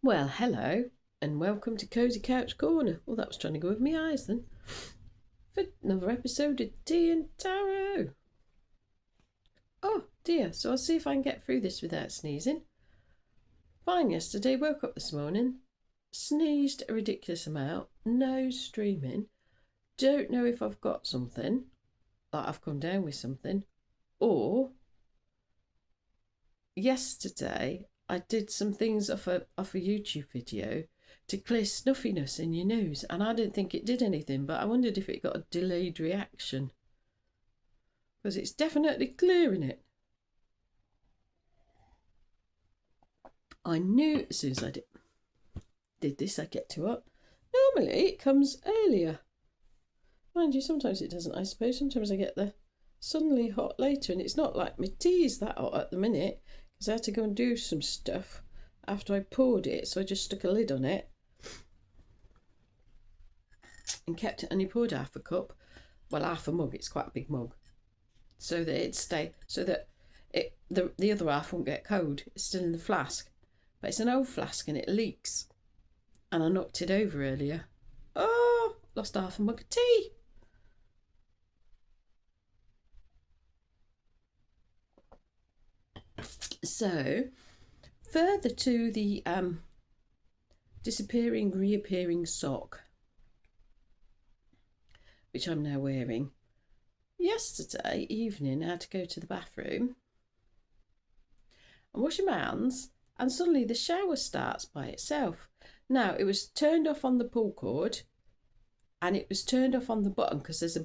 Well, hello, and welcome to Cozy Couch Corner. Well, that was trying to go with my eyes then. For another episode of Tea and Tarot. Oh dear, so I'll see if I can get through this without sneezing. Fine yesterday, woke up this morning, sneezed a ridiculous amount, nose streaming. Don't know if I've got something, like I've come down with something, or yesterday I did some things off a YouTube video to clear snuffiness in your nose, and I didn't think it did anything, but I wondered if it got a delayed reaction, because it's definitely clearing it. I knew as soon as I did this I'd get to it. Normally it comes earlier. Mind you, sometimes it doesn't, I suppose. Sometimes I get the suddenly hot later, and it's not like my tea's that hot at the minute, because I had to go and do some stuff after I poured it, so I just stuck a lid on it and kept it, and he poured half a cup, well, half a mug, it's quite a big mug, so that it'd stay, so that the other half won't get cold. It's still in the flask, but it's an old flask and it leaks, and I knocked it over earlier. Oh, lost half a mug of tea. So, further to the disappearing, reappearing sock, which I'm now wearing. Yesterday evening, I had to go to the bathroom and washing my hands, and suddenly the shower starts by itself. Now, it was turned off on the pull cord, and it was turned off on the button, because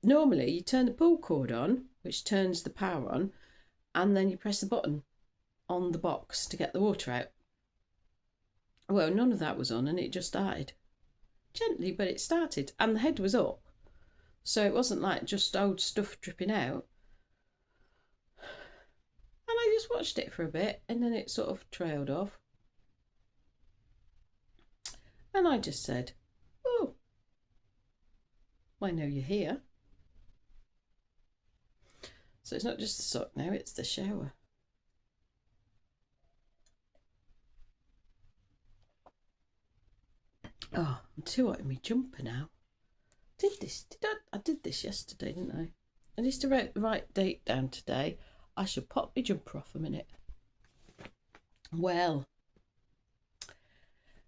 normally you turn the pull cord on, which turns the power on, and then you press the button on the box to get the water out. Well, none of that was on, and it just started gently, but it started, and the head was up, so it wasn't like just old stuff dripping out. And I just watched it for a bit, and then it sort of trailed off, and I just said, oh, I know you're here. So it's not just the sock now, it's the shower. Oh, I'm too hot in my jumper now. I did this yesterday, didn't I? I need to write the right date down today. I should pop my jumper off a minute. Well,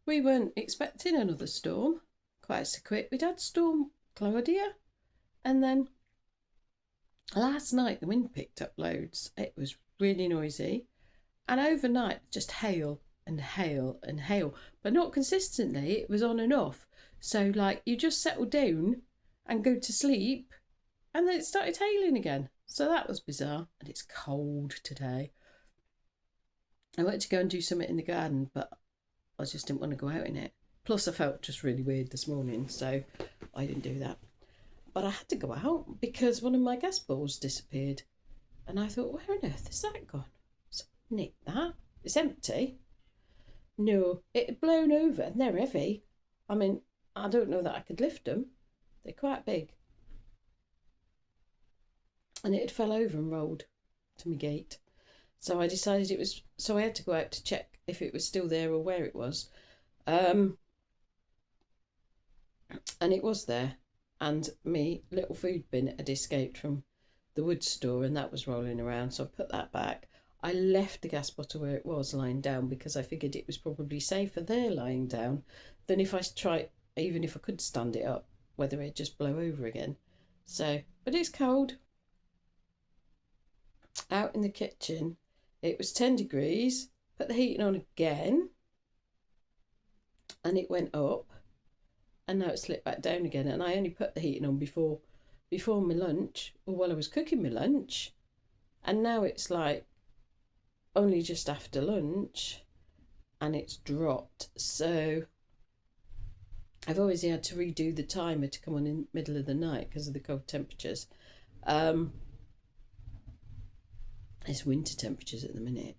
we weren't expecting another storm quite so quick. We'd had Storm Claudia, and then last night the wind picked up loads. It was really noisy, and overnight just hail and hail and hail, but not consistently. It was on and off, so like you just settle down and go to sleep, and then it started hailing again. So that was bizarre, and it's cold today. I went to go and do something in the garden, but I just didn't want to go out in it. Plus I felt just really weird this morning, so I didn't do that. But I had to go out because one of my gas bowls disappeared, and I thought, where on earth is that gone? So I nicked that. It's empty. No, it had blown over, and they're heavy. I mean, I don't know that I could lift them. They're quite big. And it had fell over and rolled to my gate. So I decided it was, so I had to go out to check if it was still there or where it was. And it was there. And my little food bin had escaped from the wood store, and that was rolling around. So I put that back. I left the gas bottle where it was lying down, because I figured it was probably safer there lying down than if I tried, even if I could stand it up, whether it'd just blow over again. So, but it's cold. Out in the kitchen, it was 10 degrees, put the heating on again, and it went up, and now it slipped back down again, and I only put the heating on before my lunch, or while I was cooking my lunch, and now it's like only just after lunch, and it's dropped. So I've always had to redo the timer to come on in the middle of the night because of the cold temperatures. It's winter temperatures at the minute.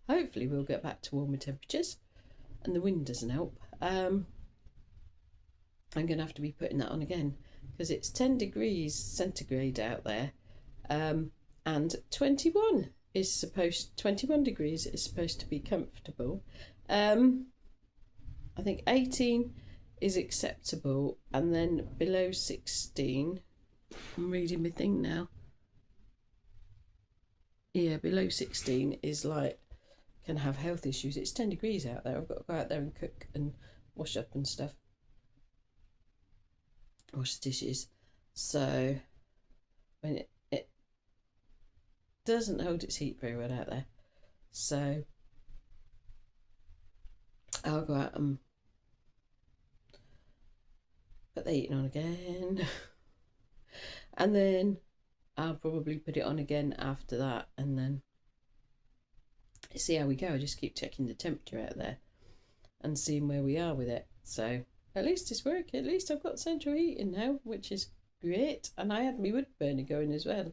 Hopefully we'll get back to warmer temperatures, and the wind doesn't help. I'm going to have to be putting that on again, because it's 10 degrees centigrade out there, and 21 is 21 degrees is supposed to be comfortable. I think 18 is acceptable, and then below 16, I'm reading my thing now. Yeah, below 16 is like can have health issues. It's 10 degrees out there. I've got to go out there and cook and wash up and stuff. Wash the dishes. So when it doesn't hold its heat very well out there. So I'll go out and put the heating on again. And then I'll probably put it on again after that, and then see how we go. I just keep checking the temperature out there and seeing where we are with it. So at least it's working. At least I've got central heating now, which is great. And I had my wood burner going as well.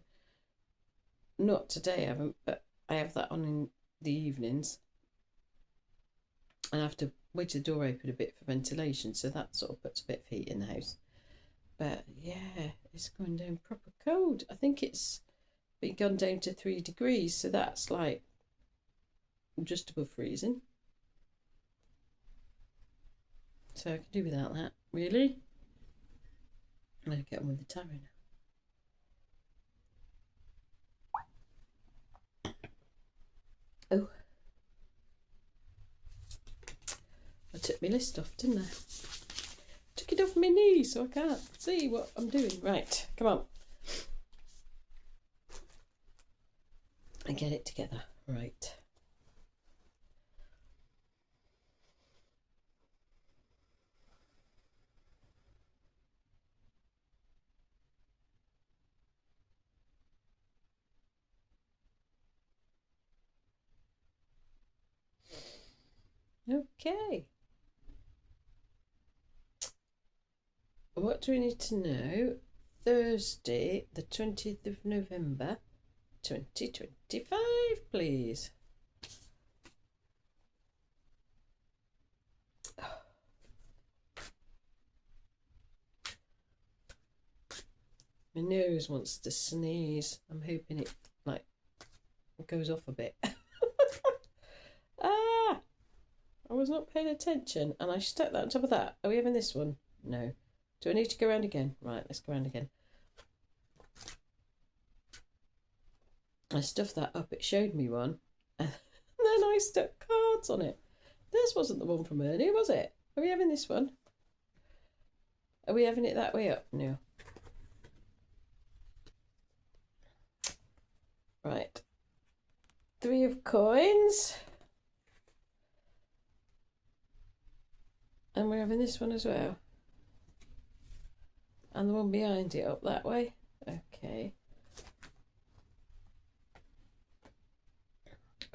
Not today, I haven't, but I have that on in the evenings. And I have to wedge the door open a bit for ventilation, so that sort of puts a bit of heat in the house. But yeah, it's going down proper cold. I think it's been gone down to 3 degrees, so that's like just above freezing. So I can do without that, really. I'm going to get on with the taro now. Oh, I took my list off, didn't I? Took it off my knee so I can't see what I'm doing. Right, come on. And get it together. Right. Okay. What do we need to know? Thursday, the 20th of November, 2025, please. My nose wants to sneeze. I'm hoping it like goes off a bit. I was not paying attention and I stuck that on top of that. Are we having this one? No. Do I need to go around again? Right, let's go around again. I stuffed that up. It showed me one. And then I stuck cards on it. This wasn't the one from earlier, was it? Are we having this one? Are we having it that way up? No. Right. 3 of coins. And we're having this one as well. And the one behind it up that way. Okay.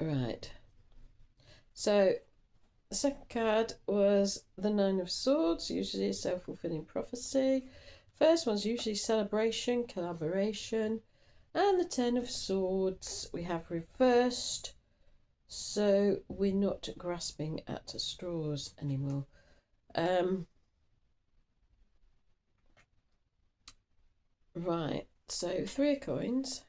Right. So the second card was the 9 of Swords, usually a self-fulfilling prophecy. First one's usually celebration, collaboration. And the 10 of Swords we have reversed. So we're not grasping at straws anymore. Right, so 3 of coins.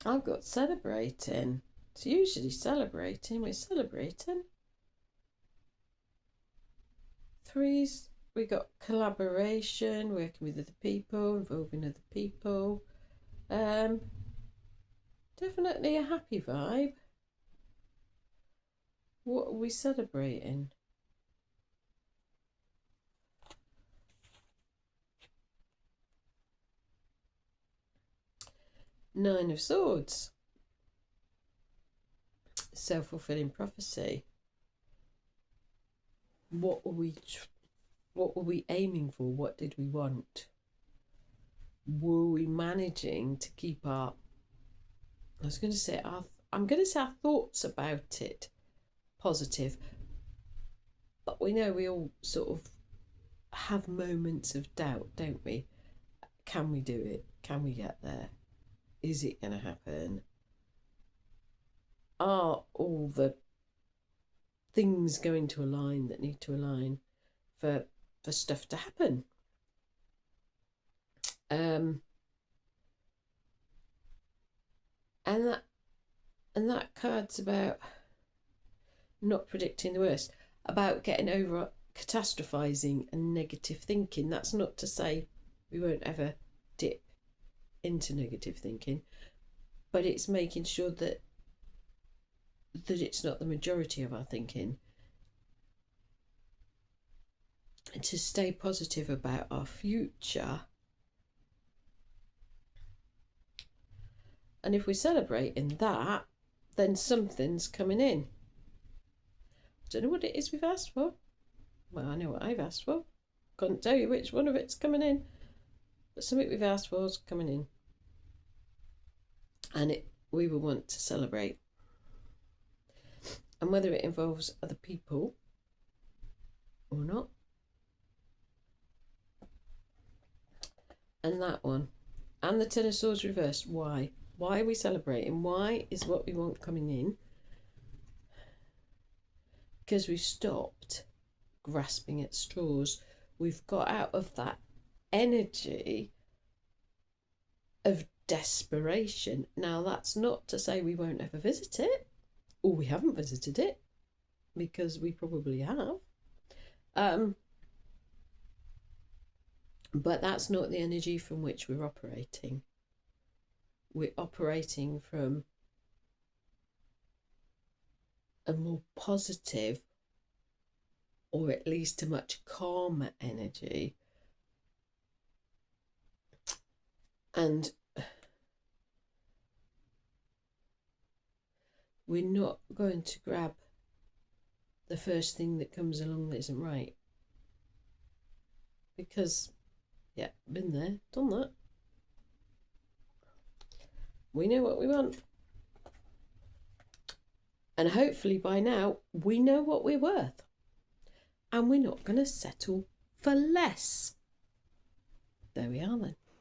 I've got celebrating. It's usually celebrating. We're celebrating. 3s, we got collaboration, working with other people, involving other people. Definitely a happy vibe. What are we celebrating? Nine of Swords. Self-fulfilling prophecy. What were we aiming for? What did we want? Were we managing to keep our I'm going to say our thoughts about it positive, but we know we all sort of have moments of doubt, don't we? Can we do it? Can we get there? Is it going to happen? Are all the things going to align that need to align for stuff to happen? And that card's about not predicting the worst, about getting over catastrophizing and negative thinking. That's not to say we won't ever dip into negative thinking, but it's making sure that it's not the majority of our thinking, and to stay positive about our future. And if we're celebrating that, then something's coming in. Don't know what it is we've asked for. Well, I know what I've asked for. Couldn't tell you which one of it's coming in, but something we've asked for is coming in, and we will want to celebrate. And whether it involves other people or not. And that one, and the Ten of Swords reversed. Why are we celebrating? Why is what we want coming in? Because we've stopped grasping at straws. We've got out of that energy of desperation. Now, that's not to say we won't ever visit it, or we haven't visited it, because we probably have. But that's not the energy from which we're operating. We're operating from a more positive, or at least a much calmer energy. And we're not going to grab the first thing that comes along that isn't right. Because, yeah, been there, done that. We know what we want. And hopefully by now, we know what we're worth. And we're not going to settle for less. There we are then.